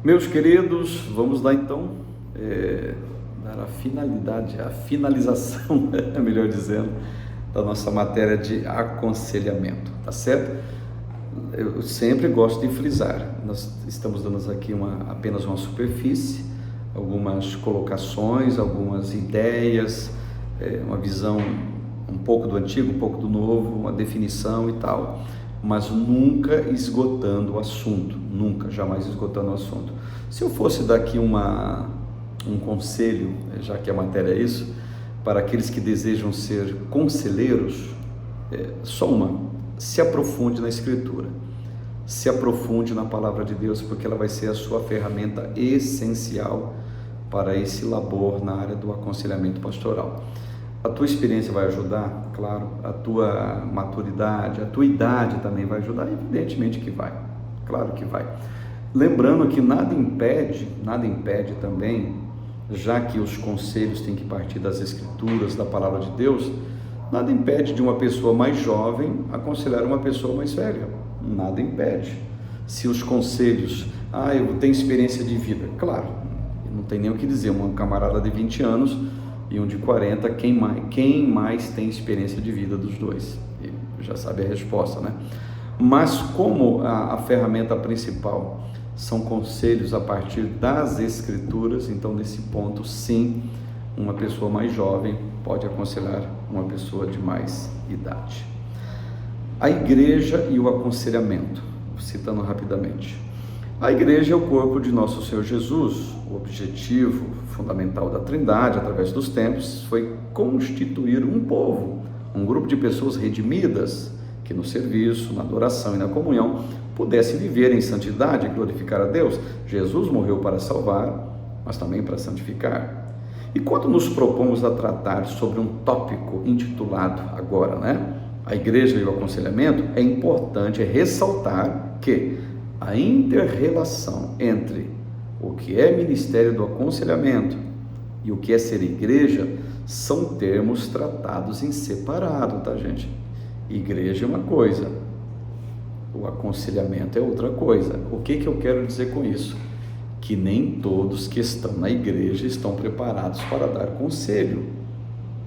Meus queridos, vamos lá então dar a finalização, melhor dizendo, da nossa matéria de aconselhamento, tá certo? Eu sempre gosto de frisar, nós estamos dando aqui apenas uma superfície, algumas colocações, algumas ideias, uma visão um pouco do antigo, um pouco do novo, uma definição e tal, mas nunca esgotando o assunto, jamais esgotando o assunto. Se eu fosse dar aqui um conselho, já que a matéria é isso, para aqueles que desejam ser conselheiros, se aprofunde na Escritura, se aprofunde na Palavra de Deus, porque ela vai ser a sua ferramenta essencial para esse labor na área do aconselhamento pastoral. A tua experiência vai ajudar, claro, a tua maturidade, a tua idade também vai ajudar, evidentemente que vai, claro que vai. Lembrando que nada impede também, já que os conselhos têm que partir das Escrituras, da Palavra de Deus, nada impede de uma pessoa mais jovem aconselhar uma pessoa mais velha, nada impede. Se os conselhos, eu tenho experiência de vida, claro, não tem nem o que dizer, uma camarada de 20 anos e um de 40, quem mais tem experiência de vida dos dois? E já sabe a resposta, né? Mas como a ferramenta principal são conselhos a partir das Escrituras, então nesse ponto sim, uma pessoa mais jovem pode aconselhar uma pessoa de mais idade. A igreja e o aconselhamento, citando rapidamente. A igreja é o corpo de nosso Senhor Jesus. O objetivo fundamental da Trindade, através dos tempos, foi constituir um povo, um grupo de pessoas redimidas, que no serviço, na adoração e na comunhão, pudesse viver em santidade e glorificar a Deus. Jesus morreu para salvar, mas também para santificar. E quando nos propomos a tratar sobre um tópico intitulado agora, a igreja e o aconselhamento, é importante ressaltar que a inter-relação entre o que é ministério do aconselhamento e o que é ser igreja são termos tratados em separado, tá, gente? Igreja é uma coisa, o aconselhamento é outra coisa. O que eu quero dizer com isso? Que nem todos que estão na igreja estão preparados para dar conselho,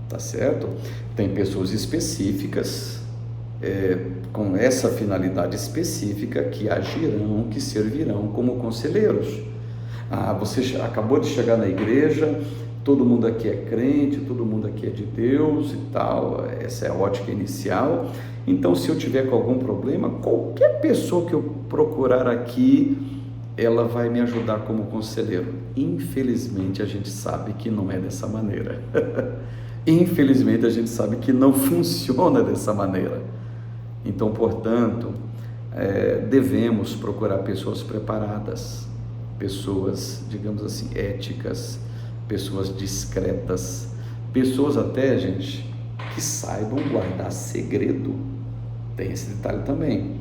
tá certo? Tem pessoas específicas, com essa finalidade específica, que agirão, que servirão como conselheiros. Você acabou de chegar na igreja, todo mundo aqui é crente, todo mundo aqui é de Deus e tal, essa é a ótica inicial. Então, se eu tiver com algum problema, qualquer pessoa que eu procurar aqui, ela vai me ajudar como conselheiro. Infelizmente, a gente sabe que não é dessa maneira. Infelizmente, a gente sabe que não funciona dessa maneira. Então, portanto, devemos procurar pessoas preparadas, pessoas, digamos assim, éticas, pessoas discretas, pessoas até, gente, que saibam guardar segredo. Tem esse detalhe também,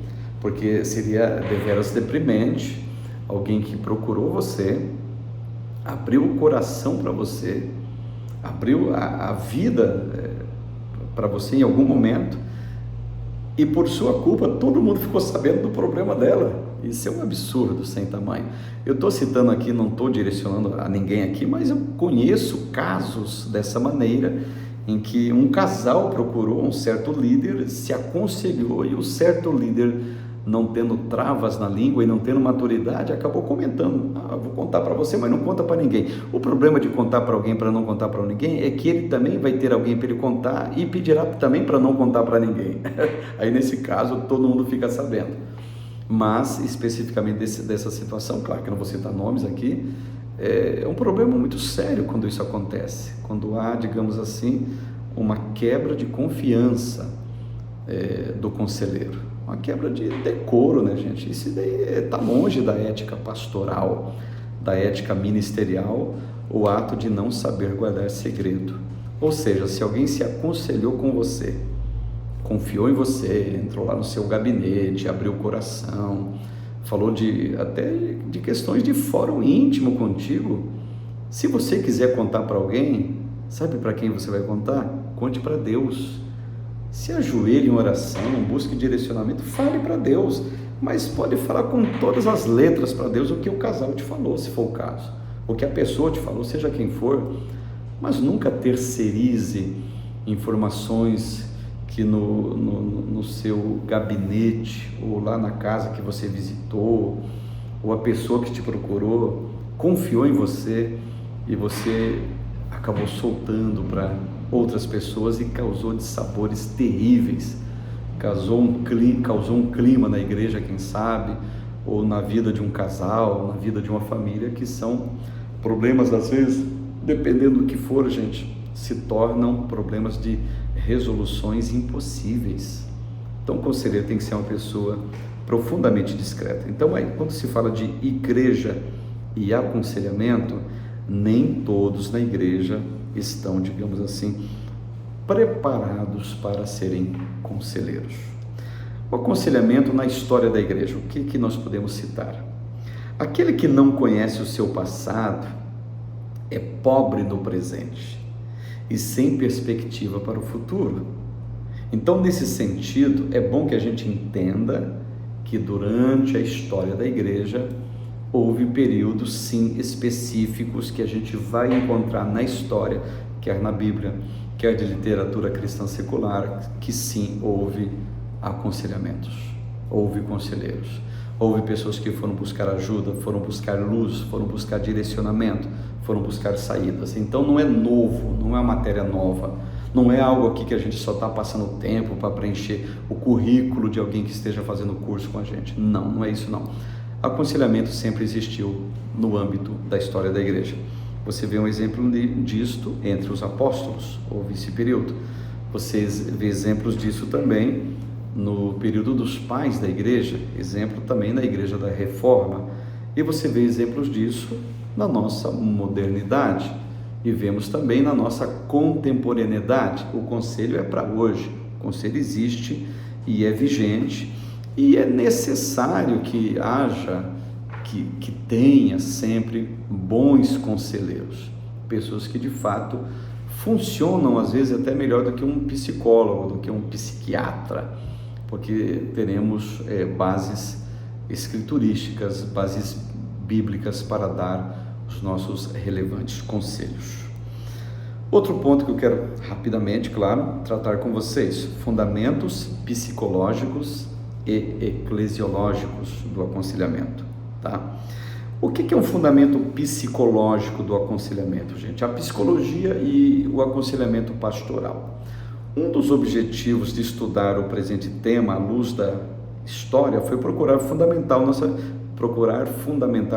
porque seria deveras deprimente alguém que procurou você, abriu o coração para você, abriu a vida para você em algum momento, e por sua culpa todo mundo ficou sabendo do problema dela. Isso é um absurdo sem tamanho. Eu estou citando aqui, não estou direcionando a ninguém aqui, mas eu conheço casos dessa maneira, em que um casal procurou um certo líder, se aconselhou, e o certo líder, não tendo travas na língua e não tendo maturidade, acabou comentando: vou contar para você, mas não conta para ninguém. O problema de contar para alguém para não contar para ninguém é que ele também vai ter alguém para ele contar e pedirá também para não contar para ninguém. Aí nesse caso todo mundo fica sabendo. Mas especificamente dessa situação, claro que não vou citar nomes aqui, é um problema muito sério quando isso acontece, quando há, digamos assim, uma quebra de confiança do conselheiro, uma quebra de decoro, né, gente? Isso daí está longe da ética pastoral, da ética ministerial, o ato de não saber guardar segredo. Ou seja, se alguém se aconselhou com você, confiou em você, entrou lá no seu gabinete, abriu o coração, falou até de questões de fórum íntimo contigo, se você quiser contar para alguém, sabe para quem você vai contar? Conte para Deus. Se ajoelhe em oração, busque direcionamento, fale para Deus. mas pode falar com todas as letras para Deus o que o casal te falou, se for o caso, o que a pessoa te falou, seja quem for, mas nunca terceirize informações que no seu gabinete, ou lá na casa que você visitou, ou a pessoa que te procurou, confiou em você e você acabou soltando para outras pessoas e causou dissabores terríveis, causou um clima na igreja, quem sabe, ou na vida de um casal, na vida de uma família, que são problemas, às vezes, dependendo do que for, gente, se tornam problemas de resoluções impossíveis. Então o conselheiro tem que ser uma pessoa profundamente discreta. Então aí, quando se fala de igreja e aconselhamento, nem todos na igreja estão, digamos assim, preparados para serem conselheiros. O aconselhamento na história da igreja, o que nós podemos citar? Aquele que não conhece o seu passado é pobre no presente e sem perspectiva para o futuro. Então, nesse sentido, é bom que a gente entenda que durante a história da igreja houve períodos, sim, específicos que a gente vai encontrar na história, quer na Bíblia, quer de literatura cristã secular, que sim, houve aconselhamentos, houve conselheiros, houve pessoas que foram buscar ajuda, foram buscar luz, foram buscar direcionamento, foram buscar saídas. Então não é novo, não é uma matéria nova, não é algo aqui que a gente só está passando tempo para preencher o currículo de alguém que esteja fazendo curso com a gente. Não, não é isso não. Aconselhamento sempre existiu no âmbito da história da igreja. Você vê um exemplo disto entre os apóstolos, houve esse período. Você vê exemplos disso também no período dos pais da igreja, exemplo também na igreja da Reforma, e você vê exemplos disso na nossa modernidade, e vemos também na nossa contemporaneidade. O conselho é para hoje, o conselho existe e é vigente, e é necessário que haja, que tenha sempre bons conselheiros, pessoas que de fato funcionam às vezes até melhor do que um psicólogo, do que um psiquiatra, porque teremos bases escriturísticas, bases bíblicas para dar os nossos relevantes conselhos. Outro ponto que eu quero rapidamente, claro, tratar com vocês: fundamentos psicológicos e eclesiológicos do aconselhamento, tá? O que é um fundamento psicológico do aconselhamento, gente? A psicologia e o aconselhamento pastoral. Um dos objetivos de estudar o presente tema à luz da história foi procurar fundamentar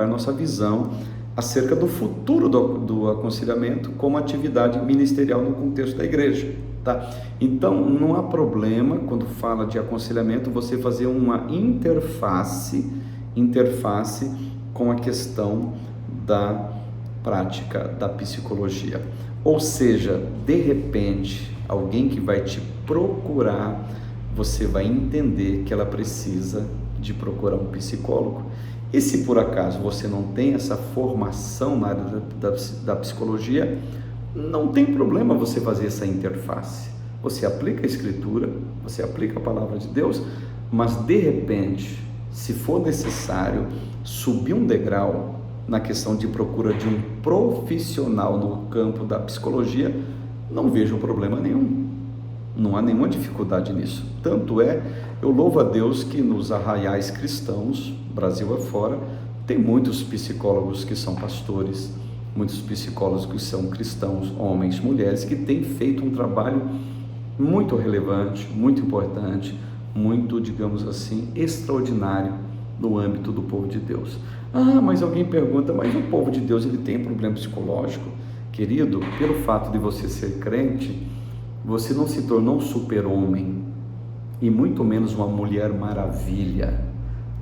nossa visão acerca do futuro do aconselhamento como atividade ministerial no contexto da igreja, tá? Então, não há problema, quando fala de aconselhamento, você fazer uma interface com a questão da prática da psicologia. Ou seja, de repente, alguém que vai te procurar, você vai entender que ela precisa de procurar um psicólogo. E se por acaso você não tem essa formação na área da psicologia, não tem problema você fazer essa interface. Você aplica a escritura, você aplica a palavra de Deus, mas de repente, se for necessário subir um degrau na questão de procura de um profissional no campo da psicologia, não vejo problema nenhum. Não há nenhuma dificuldade nisso. Tanto é, eu louvo a Deus que nos arraiais cristãos, Brasil afora, tem muitos psicólogos que são pastores, muitos psicólogos que são cristãos, homens, mulheres, que têm feito um trabalho muito relevante, muito importante, muito, digamos assim, extraordinário no âmbito do povo de Deus. Ah, mas alguém pergunta, mas o povo de Deus, ele tem problema psicológico? Querido, pelo fato de você ser crente, você não se tornou um super-homem e muito menos uma mulher maravilha.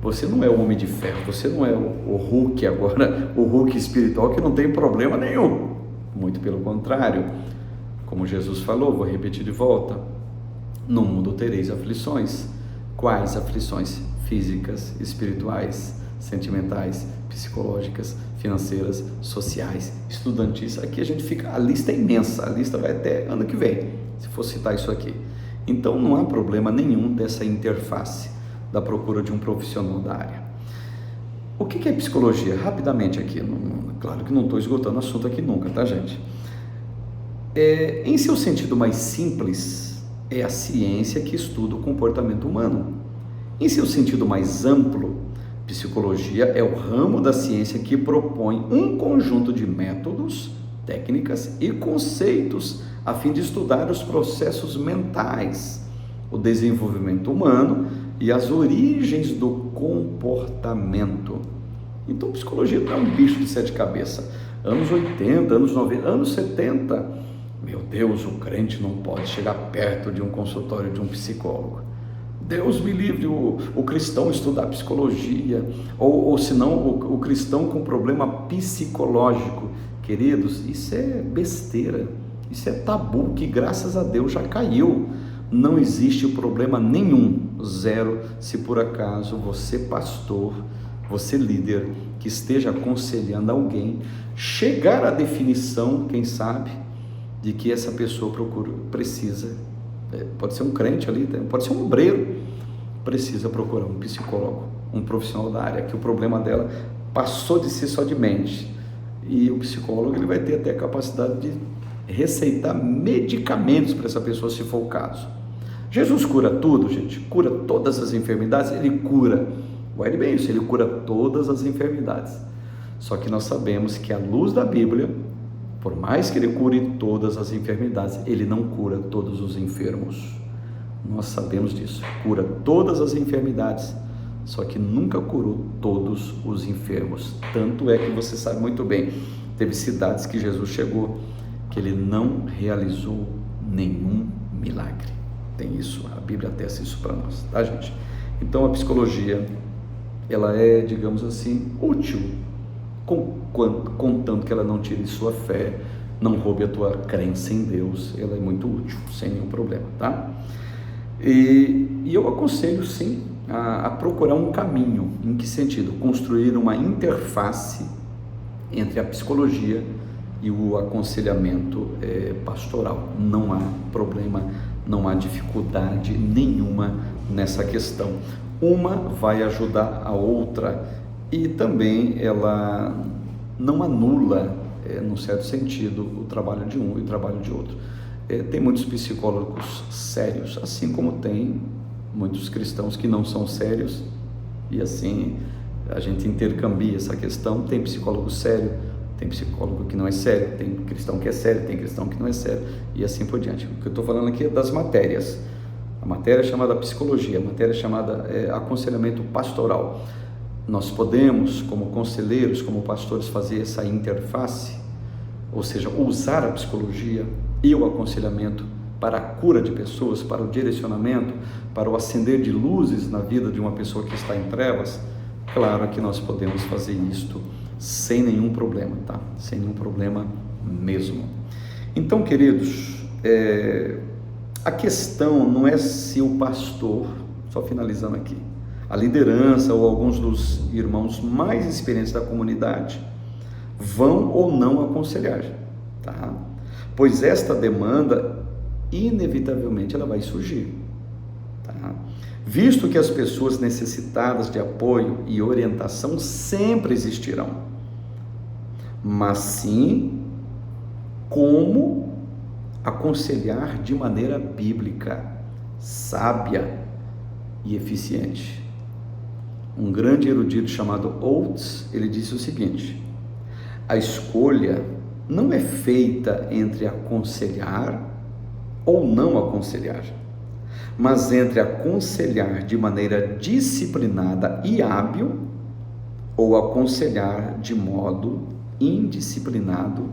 Você não é o homem de ferro, você não é o Hulk agora, o Hulk espiritual que não tem problema nenhum. Muito pelo contrário, como Jesus falou, vou repetir de volta: no mundo tereis aflições. Quais aflições? Físicas, espirituais, sentimentais, psicológicas, financeiras, sociais, estudantis. Aqui a gente fica, a lista é imensa, a lista vai até ano que vem, se for citar isso aqui. Então não há problema nenhum dessa interface. da procura de um profissional da área. O que é psicologia? Rapidamente aqui, claro que não estou esgotando o assunto aqui nunca, tá, gente? Em seu sentido mais simples, é a ciência que estuda o comportamento humano. Em seu sentido mais amplo, psicologia é o ramo da ciência que propõe um conjunto de métodos, técnicas e conceitos a fim de estudar os processos mentais, o desenvolvimento humano e as origens do comportamento. Então, psicologia não é um bicho de 7 cabeças. Anos 80, anos 90, anos 70, meu Deus, o crente não pode chegar perto de um consultório de um psicólogo. Deus me livre o cristão estudar psicologia, ou senão o cristão com problema psicológico. Queridos, isso é besteira, isso é tabu que graças a Deus já caiu. Não existe problema nenhum, zero, se por acaso você pastor, você líder, que esteja aconselhando alguém, chegar à definição, quem sabe, de que essa pessoa precisa, pode ser um crente ali, pode ser um obreiro, precisa procurar um psicólogo, um profissional da área, que o problema dela passou de ser só de mente, e o psicólogo ele vai ter até a capacidade de receitar medicamentos para essa pessoa, se for o caso. Jesus cura tudo, gente, cura todas as enfermidades, ele cura, guarde bem isso, ele cura todas as enfermidades, só que nós sabemos que à luz da Bíblia, por mais que ele cure todas as enfermidades, ele não cura todos os enfermos. Nós sabemos disso. Cura todas as enfermidades, só que nunca curou todos os enfermos. Tanto é que você sabe muito bem, teve cidades que Jesus chegou, que ele não realizou nenhum milagre. Tem isso, a Bíblia atesta isso para nós, tá, gente? Então a psicologia, ela é, digamos assim, útil, contanto que ela não tire sua fé, não roube a tua crença em Deus, ela é muito útil, sem nenhum problema, tá? E eu aconselho sim a procurar um caminho. Em que sentido? Construir uma interface entre a psicologia e o aconselhamento pastoral. Não há problema, não há dificuldade nenhuma nessa questão. Uma vai ajudar a outra e também ela não anula, num certo sentido, o trabalho de um e o trabalho de outro. Tem muitos psicólogos sérios, assim como tem muitos cristãos que não são sérios, e assim a gente intercambia essa questão. Tem psicólogo sério, tem psicólogo que não é sério, tem cristão que é sério, tem cristão que não é sério, e assim por diante. O que eu estou falando aqui é das matérias. A matéria é chamada psicologia, a matéria é chamada aconselhamento pastoral. Nós podemos, como conselheiros, como pastores, fazer essa interface, ou seja, usar a psicologia e o aconselhamento para a cura de pessoas, para o direcionamento, para o acender de luzes na vida de uma pessoa que está em trevas. Claro que nós podemos fazer isto sem nenhum problema, tá? Sem nenhum problema mesmo. Então, queridos, a questão não é se o pastor, só finalizando aqui, a liderança ou alguns dos irmãos mais experientes da comunidade vão ou não aconselhar, tá? Pois esta demanda, inevitavelmente, ela vai surgir, tá? Visto que as pessoas necessitadas de apoio e orientação sempre existirão, mas sim como aconselhar de maneira bíblica, sábia e eficiente. Um grande erudito chamado Oates, ele disse o seguinte: a escolha não é feita entre aconselhar ou não aconselhar, mas entre aconselhar de maneira disciplinada e hábil ou aconselhar de modo indisciplinado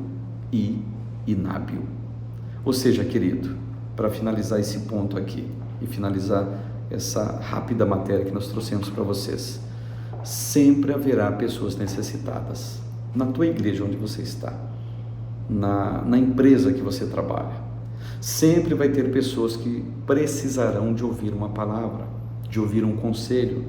e inábil. Ou seja, querido, para finalizar esse ponto aqui e finalizar essa rápida matéria que nós trouxemos para vocês, sempre haverá pessoas necessitadas na tua igreja onde você está, na empresa que você trabalha. Sempre vai ter pessoas que precisarão de ouvir uma palavra, de ouvir um conselho,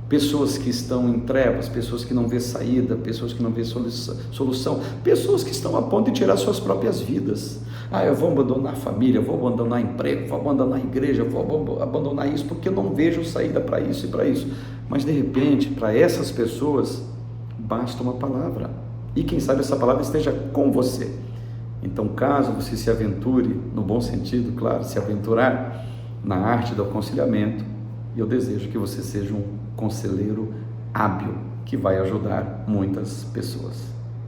pessoas que estão em trevas, pessoas que não vê saída, pessoas que não vê solução, pessoas que estão a ponto de tirar suas próprias vidas. Eu vou abandonar a família, vou abandonar emprego, vou abandonar a igreja, vou abandonar isso porque eu não vejo saída para isso e para isso. Mas de repente, para essas pessoas, basta uma palavra. E quem sabe essa palavra esteja com você. Então, caso você se aventure, no bom sentido, claro, se aventurar na arte do aconselhamento, eu desejo que você seja um conselheiro hábil, que vai ajudar muitas pessoas.